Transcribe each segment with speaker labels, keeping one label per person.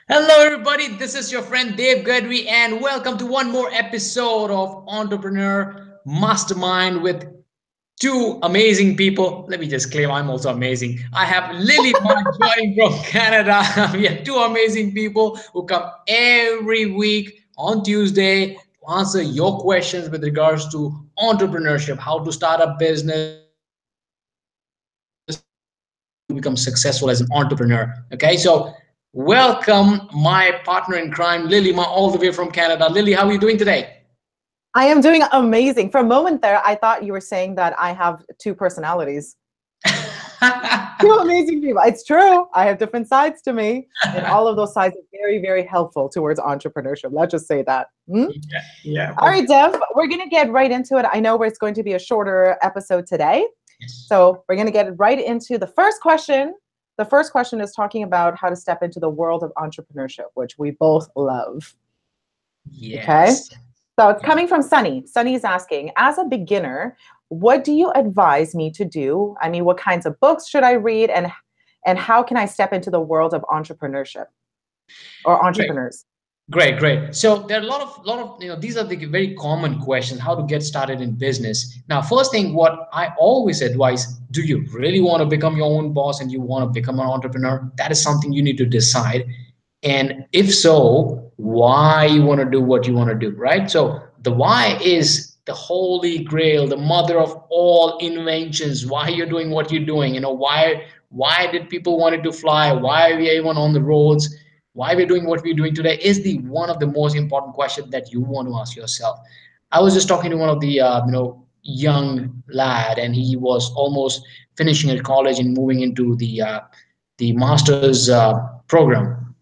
Speaker 1: Hello, everybody. This is your friend Dave Gadhvi, and welcome to one more episode of Entrepreneur Mastermind with two amazing people. Let me just claim I'm also amazing. I have Lily joining from Canada. We have two amazing people who come every week on Tuesday to answer your questions with regards to entrepreneurship, how to start a business, how to become successful as an entrepreneur. Okay, so welcome my partner in crime, Lily, all the way from Canada. Lily, how are you doing today?
Speaker 2: I am doing amazing. For a moment there, I thought you were saying that I have two personalities. Two amazing people. It's true. I have different sides to me, and all of those sides are very, very helpful towards entrepreneurship. Let's just say that.
Speaker 1: Yeah, yeah,
Speaker 2: All
Speaker 1: for
Speaker 2: right,
Speaker 1: sure.
Speaker 2: Dev, we're going to get right into it. I know it's going to be a shorter episode today.
Speaker 1: Yes.
Speaker 2: So we're going to get right into the first question. The first question is talking about how to step into the world of entrepreneurship, which we both love. Okay.
Speaker 1: Yes.
Speaker 2: So it's coming from Sunny. Sunny's asking, as a beginner, what do you advise me to do? I mean, what kinds of books should I read and how can I step into the world of entrepreneurship or
Speaker 1: Great.
Speaker 2: entrepreneurs?
Speaker 1: Great, great. So there are a lot of these are the very common questions, how to get started in business. Now, first thing, what I always advise, do you really want to become your own boss and you want to become an entrepreneur? That is something you need to decide. And if so, why you want to do what you want to do, right? So the why is the holy grail, the mother of all inventions, why you're doing what you're doing. Why did people wanted to fly? Why are we even on the roads? Why we're doing what we're doing today is the one of the most important questions that you want to ask yourself. I was just talking to one of the young lad, and he was almost finishing at college and moving into the master's program.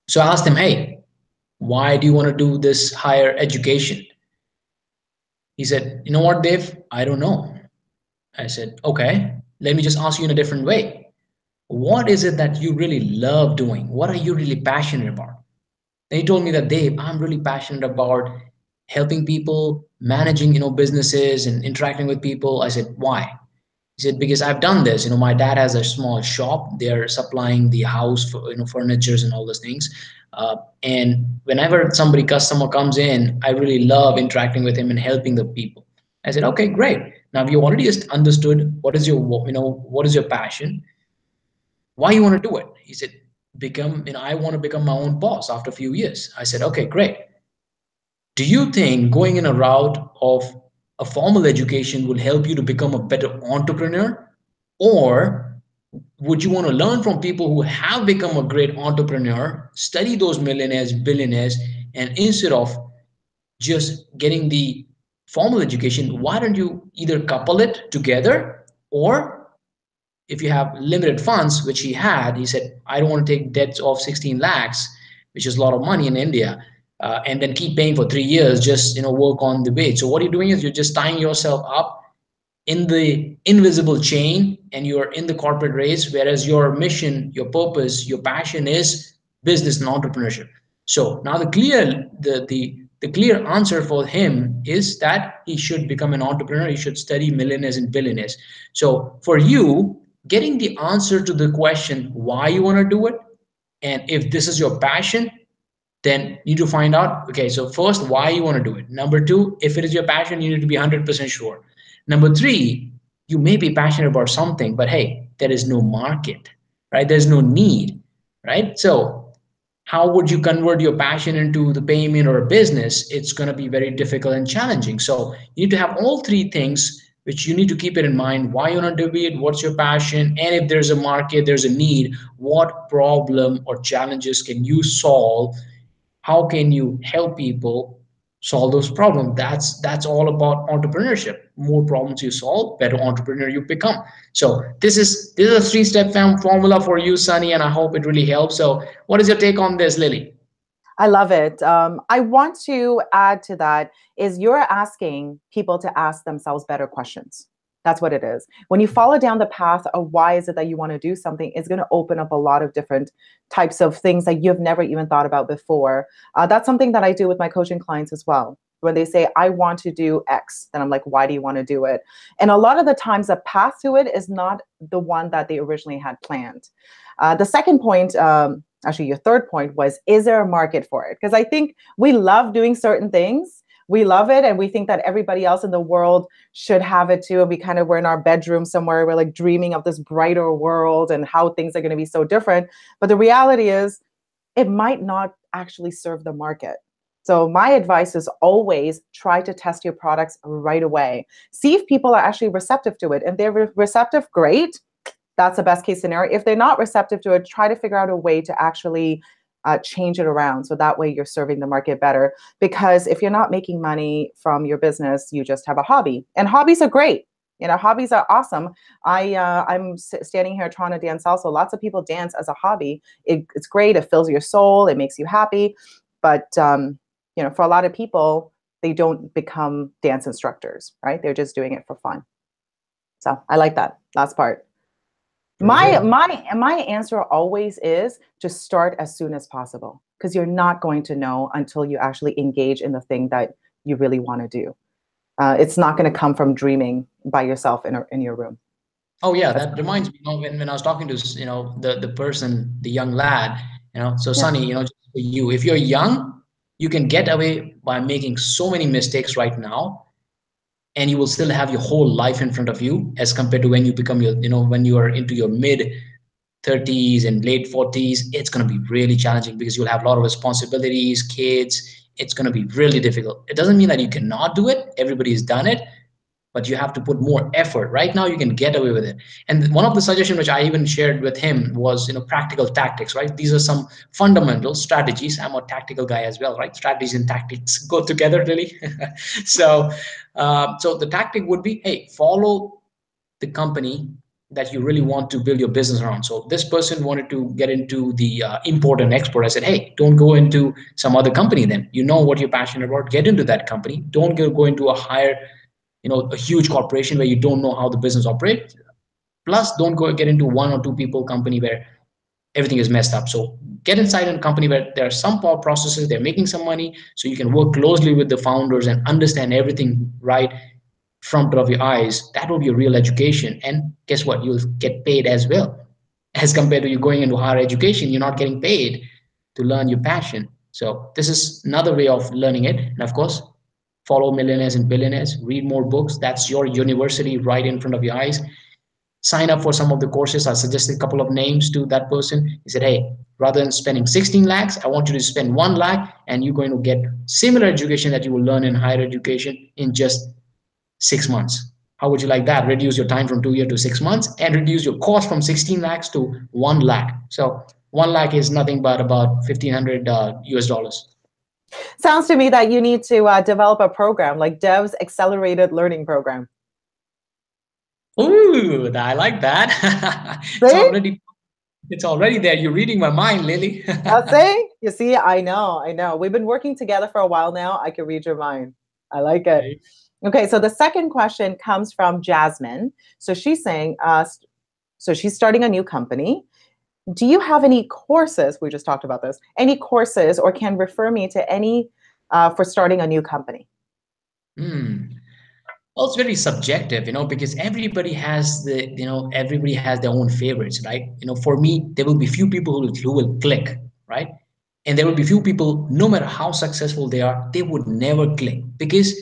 Speaker 1: So I asked him, hey, why do you want to do this higher education? He said, you know what, Dave? I don't know. I said, okay, let me just ask you in a different way. What is it that you really love doing? What are you really passionate about? And he told me that, Dave, I'm really passionate about helping people, managing, businesses and interacting with people. I said, why? He said, because I've done this. My dad has a small shop. They're supplying the house for, furnitures and all those things. And whenever somebody customer comes in, I really love interacting with him and helping the people. I said, okay, great. Now you already just understood what is your passion, why you want to do it. He said, I want to become my own boss after a few years. I said, okay, great. Do you think going in a route of a formal education will help you to become a better entrepreneur? Or would you want to learn from people who have become a great entrepreneur, study those millionaires, billionaires, and instead of just getting the formal education, why don't you either couple it together, or if you have limited funds, which he had, he said, I don't want to take debts of 16 lakhs, which is a lot of money in India, and then keep paying for 3 years, just work on the wage. So what you're doing is you're just tying yourself up in the invisible chain and you're in the corporate race, whereas your mission, your purpose, your passion is business and entrepreneurship. So now the clear answer for him is that he should become an entrepreneur. He should study millionaires and billionaires. So for you, getting the answer to the question why you want to do it, and if this is your passion, then you need to find out, okay, so first, why you want to do it. Number two, if it is your passion, you need to be 100% sure. Number three, you may be passionate about something, but hey, there is no market, right? There's no need, right? So how would you convert your passion into the payment or a business? It's going to be very difficult and challenging. So you need to have all three things, which you need to keep it in mind. Why you want to do it, what's your passion, and if there's a market, there's a need, what problem or challenges can you solve, how can you help people solve those problems. That's all about entrepreneurship. More problems you solve, better entrepreneur you become. So this is a three-step formula for you, Sunny, and I hope it really helps. So what is your take on this, Lily?
Speaker 2: I love it. I want to add to that is you're asking people to ask themselves better questions. That's what it is. When you follow down the path of why is it that you want to do something, it's going to open up a lot of different types of things that you've never even thought about before. That's something that I do with my coaching clients as well. When they say, I want to do X, then I'm like, why do you want to do it? And a lot of the times, the path to it is not the one that they originally had planned. The second point actually your third point was, is there a market for it? Because I think we love doing certain things. We love it, and we think that everybody else in the world should have it too. And we kind of, we're in our bedroom somewhere, we're like dreaming of this brighter world and how things are going to be so different. But the reality is, it might not actually serve the market. So my advice is always try to test your products right away. See if people are actually receptive to it. And they're receptive, great. That's the best case scenario. If they're not receptive to it, try to figure out a way to actually change it around. So that way you're serving the market better. Because if you're not making money from your business, you just have a hobby. And hobbies are great. You know, hobbies are awesome. I'm standing here trying to dance salsa. Lots of people dance as a hobby. It's great. It fills your soul. It makes you happy. But you know, for a lot of people, they don't become dance instructors, right? They're just doing it for fun. So I like that last part. My answer always is to start as soon as possible, because you're not going to know until you actually engage in the thing that you really want to do. It's not going to come from dreaming by yourself in your room.
Speaker 1: Oh yeah, that reminds me, when I was talking to, the person, the young lad, so
Speaker 2: Yeah.
Speaker 1: Sunny, just for you, if you're young, you can get away by making so many mistakes right now, and you will still have your whole life in front of you, as compared to when you become when you are into your mid 30s and late 40s. It's going to be really challenging because you'll have a lot of responsibilities, kids. It's going to be really difficult. It doesn't mean that you cannot do it. Everybody's done it, but you have to put more effort. Right now you can get away with it. And one of the suggestions which I even shared with him was, practical tactics, right? These are some fundamental strategies. I'm a tactical guy as well, right? Strategies and tactics go together, really. So so the tactic would be, hey, follow the company that you really want to build your business around. So this person wanted to get into the import and export. I said, hey, don't go into some other company. Then you know what you're passionate about, get into that company. Don't go into a higher, a huge corporation where you don't know how the business operates. Plus, don't go get into one or two people company where everything is messed up. So get inside a company where there are some power processes, they're making some money, so you can work closely with the founders and understand everything right front of your eyes. That will be a real education. And guess what? You'll get paid as well. As compared to you going into higher education, you're not getting paid to learn your passion. So this is another way of learning it. And of course, follow millionaires and billionaires, read more books. That's your university right in front of your eyes. Sign up for some of the courses. I suggested a couple of names to that person. He said, hey, rather than spending 16 lakhs, I want you to spend 1 lakh, and you're going to get similar education that you will learn in higher education in just 6 months. How would you like that? Reduce your time from 2 years to 6 months and reduce your cost from 16 lakhs to 1 lakh. So 1 lakh is nothing but about 1,500 US dollars.
Speaker 2: Sounds to me that you need to develop a program like Dev's Accelerated Learning Program.
Speaker 1: Ooh, I like that. It's already there. You're reading my mind, Lily.
Speaker 2: You see, I know. We've been working together for a while now. I can read your mind. I like it.
Speaker 1: Right.
Speaker 2: Okay, so the second question comes from Jasmine. So she's saying, so she's starting a new company. Do you have any courses? We just talked about this. Any courses, or can refer me to any for starting a new company?
Speaker 1: Well, it's very subjective, because everybody has everybody has their own favorites, right? For me, there will be few people who will click, right? And there will be few people, no matter how successful they are, they would never click, because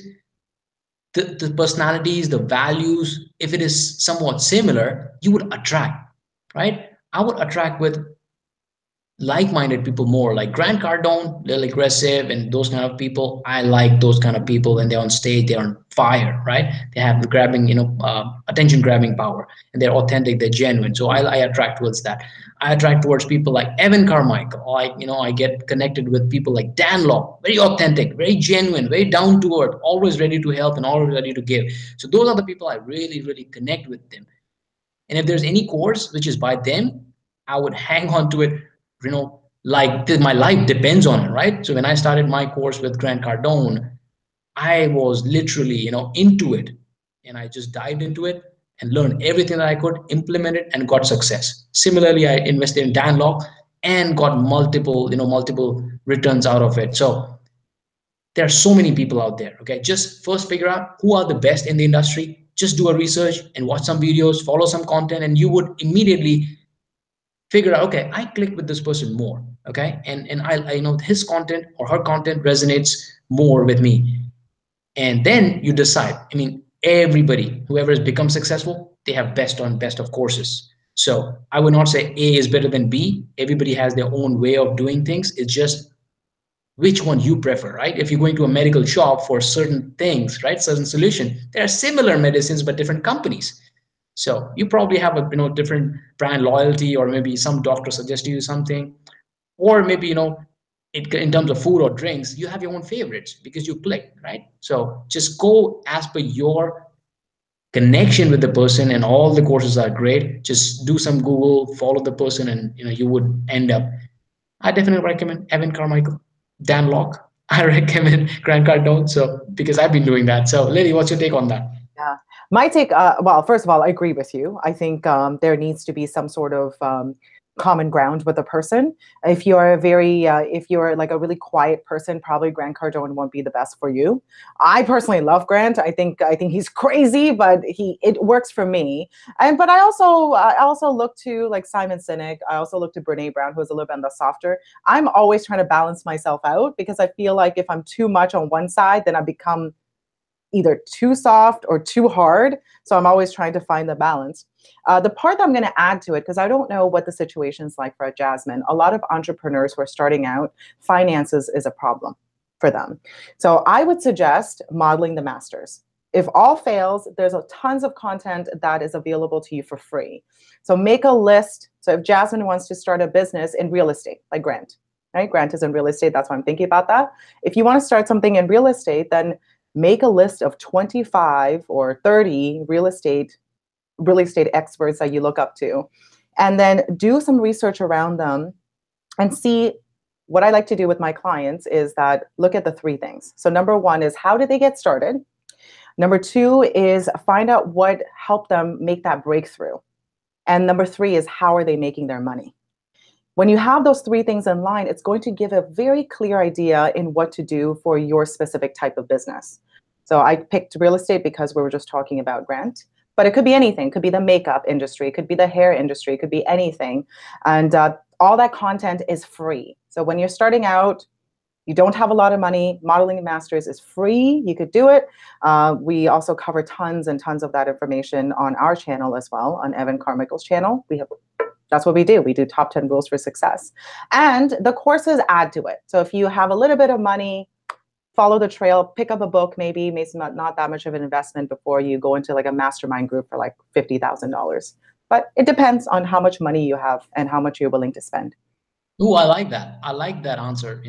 Speaker 1: the personalities, the values, if it is somewhat similar, you would attract, right? I would attract with like-minded people more, like Grant Cardone, little aggressive, and those kind of people. I like those kind of people. When they're on stage, they're on fire, right? They have the grabbing, attention grabbing power, and they're authentic, they're genuine. So I attract towards that. I attract towards people like Evan Carmichael. I get connected with people like Dan Locke, very authentic, very genuine, very down to earth, always ready to help and always ready to give. So those are the people I really, really connect with them. And if there's any course which is by them, I would hang on to it, like my life depends on it, right? So when I started my course with Grant Cardone, I was literally, into it. And I just dived into it and learned everything that I could, implement it, and got success. Similarly, I invested in Dan Locke and got multiple returns out of it. So there are so many people out there. Okay, just first figure out who are the best in the industry. Just do a research and watch some videos, follow some content, and you would immediately figure out, okay, I click with this person more, okay, and I know his content or her content resonates more with me. And then you decide. I mean, everybody, whoever has become successful, they have best on best of courses. So I would not say A is better than B. Everybody has their own way of doing things. It's just which one you prefer, right? If you're going to a medical shop for certain things, right, certain solution, there are similar medicines but different companies. So you probably have a different brand loyalty, or maybe some doctor suggests you something, or maybe in terms of food or drinks, you have your own favorites because you click, right? So just go as per your connection with the person, and all the courses are great. Just do some Google, follow the person, and you would end up. I definitely recommend Evan Carmichael, Dan Locke. I recommend Grant Cardone. So because I've been doing that. So Lily, what's your take on that?
Speaker 2: Yeah. My take, well, first of all, I agree with you. I think there needs to be some sort of common ground with a person. If you're if you're like a really quiet person, probably Grant Cardone won't be the best for you. I personally love Grant. I think he's crazy, but it works for me. But I also look to like Simon Sinek. I also look to Brene Brown, who's a little bit on the softer. I'm always trying to balance myself out because I feel like if I'm too much on one side, then I become either too soft or too hard. So I'm always trying to find the balance. The part that I'm going to add to it, because I don't know what the situation's like for Jasmine, a lot of entrepreneurs who are starting out, finances is a problem for them. So I would suggest modeling the masters. If all fails, there's tons of content that is available to you for free. So make a list. So if Jasmine wants to start a business in real estate, like Grant, right? Grant is in real estate. That's why I'm thinking about that. If you want to start something in real estate, then make a list of 25 or 30 real estate experts that you look up to, and then do some research around them and see. What I like to do with my clients is that look at the three things. So number one is, how did they get started? Number two is find out what helped them make that breakthrough. And number three is, how are they making their money? When you have those three things in line, it's going to give a very clear idea in what to do for your specific type of business. So I picked real estate because we were just talking about Grant, but it could be anything. It could be the makeup industry, it could be the hair industry, it could be anything. And all that content is free. So when you're starting out, you don't have a lot of money, Modeling Masters is free. You could do it. We also cover tons and tons of that information on our channel as well, on Evan Carmichael's channel. That's what we do. We do top 10 rules for success. And the courses add to it. So if you have a little bit of money, follow the trail, pick up a book, maybe not that much of an investment before you go into like a mastermind group for like $50,000. But it depends on how much money you have and how much you're willing to spend.
Speaker 1: Oh, I like that. I like that answer.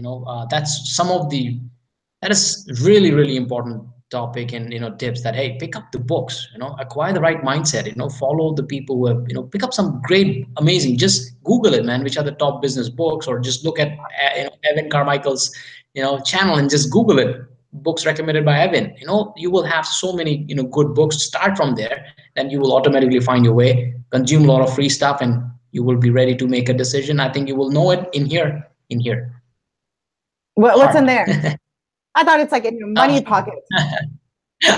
Speaker 1: That is really, really important topic, and tips that, hey, pick up the books, acquire the right mindset, follow the people who have, pick up some great, amazing, just Google it, man, which are the top business books, or just look at Evan Carmichael's channel and just Google it, books recommended by Evan. You will have so many good books. Start from there, then you will automatically find your way, consume a lot of free stuff, and you will be ready to make a decision. I think you will know it in here.
Speaker 2: What's in
Speaker 1: Heart.
Speaker 2: there? I thought it's like in your money pocket. In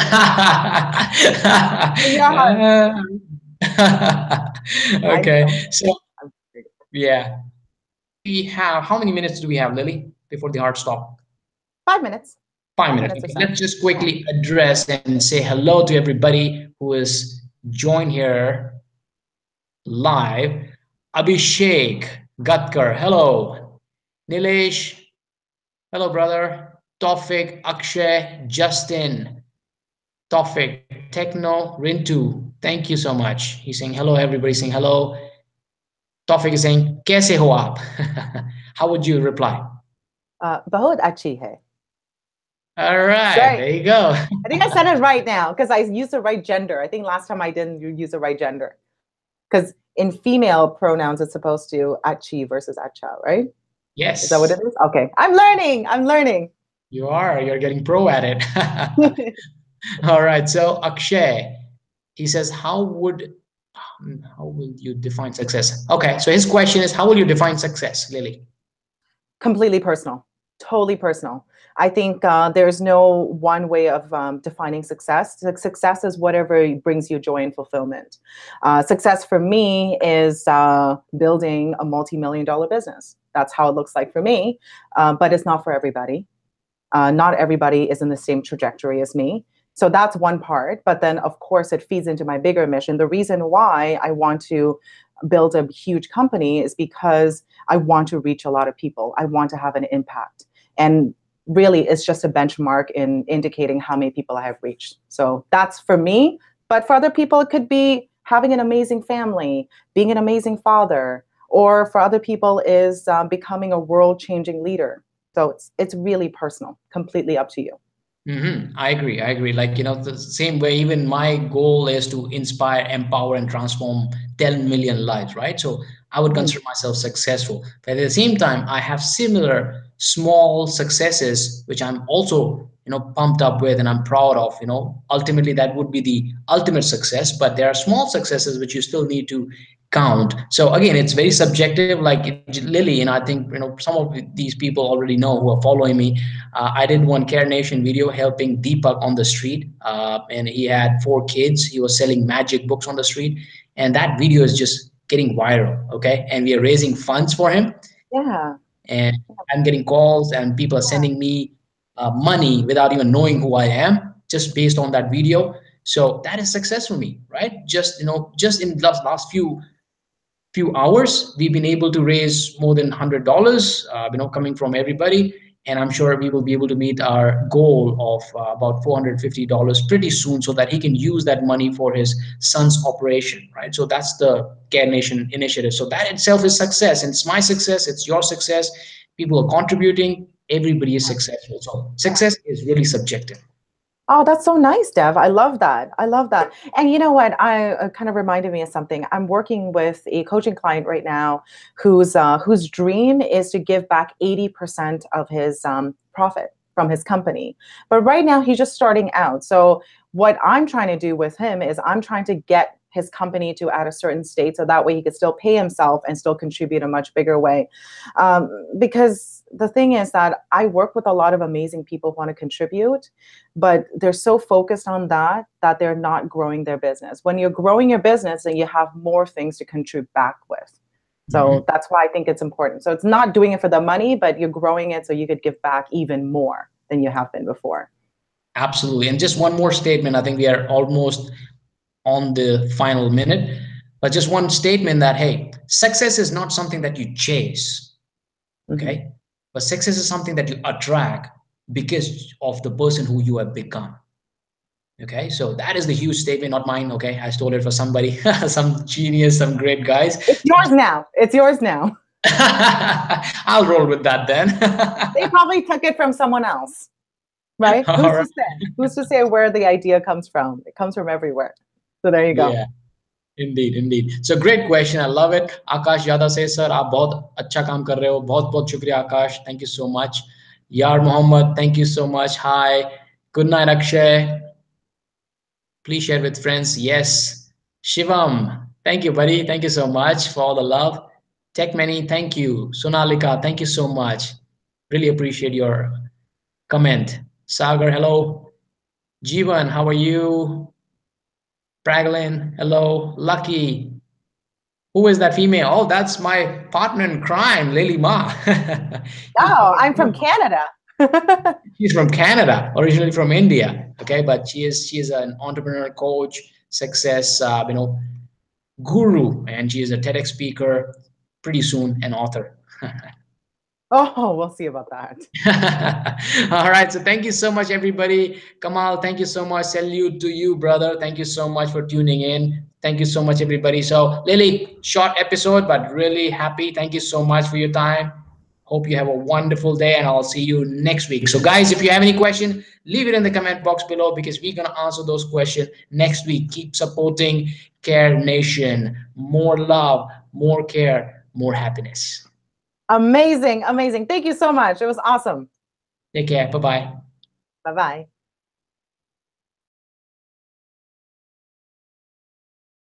Speaker 2: your heart.
Speaker 1: Okay, so yeah, we have, how many minutes do we have, Lily, before the hard stop?
Speaker 2: 5 minutes.
Speaker 1: 5 minutes. Okay. Let's just quickly address and say hello to everybody who is joined here live. Abhishek Gatkar, hello. Nilesh, hello, brother. Tofik, Akshay, Justin, Tofik, Techno, Rintu. Thank you so much. He's saying hello, everybody saying hello. Tofik is saying, Kaise ho aap? How would you reply?
Speaker 2: Bahut achhi hai.
Speaker 1: All right, there you go.
Speaker 2: I think I said it right now because I used the right gender. I think last time I didn't use the right gender. Because in female pronouns, it's supposed to achi versus acha, right?
Speaker 1: Yes.
Speaker 2: Is that what it is? Okay. I'm learning.
Speaker 1: You're getting pro at it. All right. So Akshay, he says, how will you define success? Okay. So his question is, how will you define success, Lily?
Speaker 2: Completely personal. Totally personal. I think there's no one way of defining success. Success is whatever brings you joy and fulfillment. Success for me is building a multi-million dollar business. That's how it looks like for me, but it's not for everybody. Not everybody is in the same trajectory as me. So that's one part. But then, of course, it feeds into my bigger mission. The reason why I want to build a huge company is because I want to reach a lot of people. I want to have an impact. And really, it's just a benchmark in indicating how many people I have reached. So that's for me. But for other people, it could be having an amazing family, being an amazing father, or for other people is becoming a world-changing leader. So it's really personal, completely up to you.
Speaker 1: I agree. I agree. Like, the same way, even my goal is to inspire, empower, and transform 10 million lives, right? So I would
Speaker 2: Mhm.
Speaker 1: consider myself successful. But at the same time, I have similar small successes, which I'm also, pumped up with and I'm proud of. Ultimately, that would be the ultimate success. But there are small successes which you still need to count. So again, it's very subjective. Like Lily, I think, some of these people already know who are following me. I did one Care Nation video helping Deepak on the street, and he had 4 kids. He was selling magic books on the street, and that video is just getting viral. Okay, and we are raising funds for him,
Speaker 2: Yeah.
Speaker 1: and I'm getting calls, and people are sending me money without even knowing who I am, just based on that video. So that is success for me, right? Just in the last few hours, we've been able to raise more than $100, coming from everybody. And I'm sure we will be able to meet our goal of about $450 pretty soon, so that he can use that money for his son's operation, right? So that's the Care Nation initiative. So that itself is success. And it's my success, it's your success. People are contributing, everybody is successful. So success is really subjective.
Speaker 2: Oh, that's so nice, Dev. I love that. I love that. And you know what? I kind of reminded me of something. I'm working with a coaching client right now whose dream is to give back 80% of his profit from his company. But right now he's just starting out. So what I'm trying to do with him is I'm trying to get his company to at a certain state so that way he could still pay himself and still contribute a much bigger way. Because the thing is that I work with a lot of amazing people who want to contribute, but they're so focused on that they're not growing their business. When you're growing your business, then you have more things to contribute back with.
Speaker 1: Mhm.
Speaker 2: So that's why I think it's important. So it's not doing it for the money, but you're growing it so you could give back even more than you have been before.
Speaker 1: Absolutely. And just one more statement. I think we are almost on the final minute, but just one statement that, hey, success is not something that you chase,
Speaker 2: Mhm.
Speaker 1: okay? But success is something that you attract because of the person who you have become. Okay, so that is the huge statement, not mine. Okay, I stole it for somebody, some genius, some great guys.
Speaker 2: It's yours now. It's yours now.
Speaker 1: I'll roll with that then.
Speaker 2: They probably took it from someone else, right?
Speaker 1: All
Speaker 2: Who's to
Speaker 1: right.
Speaker 2: say? Who's to say where the idea comes from? It comes from everywhere. So there you go.
Speaker 1: Yeah. Indeed indeed so great question I love it Akash Yadav से sir आप बहुत अच्छा काम कर रहे हो बहुत बहुत शुक्रिया Akash thank you so much यार Mohammed thank you so much hi good night Akshay please share with friends yes Shivam thank you buddy thank you so much for all the love Tech Many thank you Sonalika thank you so much really appreciate your comment Sagar hello Jeevan how are you Praglin hello Lucky. Who is that female? Oh, that's my partner in crime, Lily Ma. You
Speaker 2: Oh,
Speaker 1: probably
Speaker 2: I'm from
Speaker 1: know.
Speaker 2: Canada.
Speaker 1: She's from Canada, originally from India. Okay, but she is an entrepreneur, coach, success, guru, and she is a TEDx speaker. Pretty soon, an author.
Speaker 2: Oh, we'll see about that.
Speaker 1: All right. So thank you so much, everybody. Kamal, thank you so much. Salute to you, brother. Thank you so much for tuning in. Thank you so much, everybody. So, Lily, short episode, but really happy. Thank you so much for your time. Hope you have a wonderful day, and I'll see you next week. So, guys, if you have any question, leave it in the comment box below because we're going to answer those questions next week. Keep supporting Care Nation. More love, more care, more happiness.
Speaker 2: Amazing, amazing. Thank you so much. It was awesome.
Speaker 1: Take care. Bye bye.
Speaker 2: Bye bye.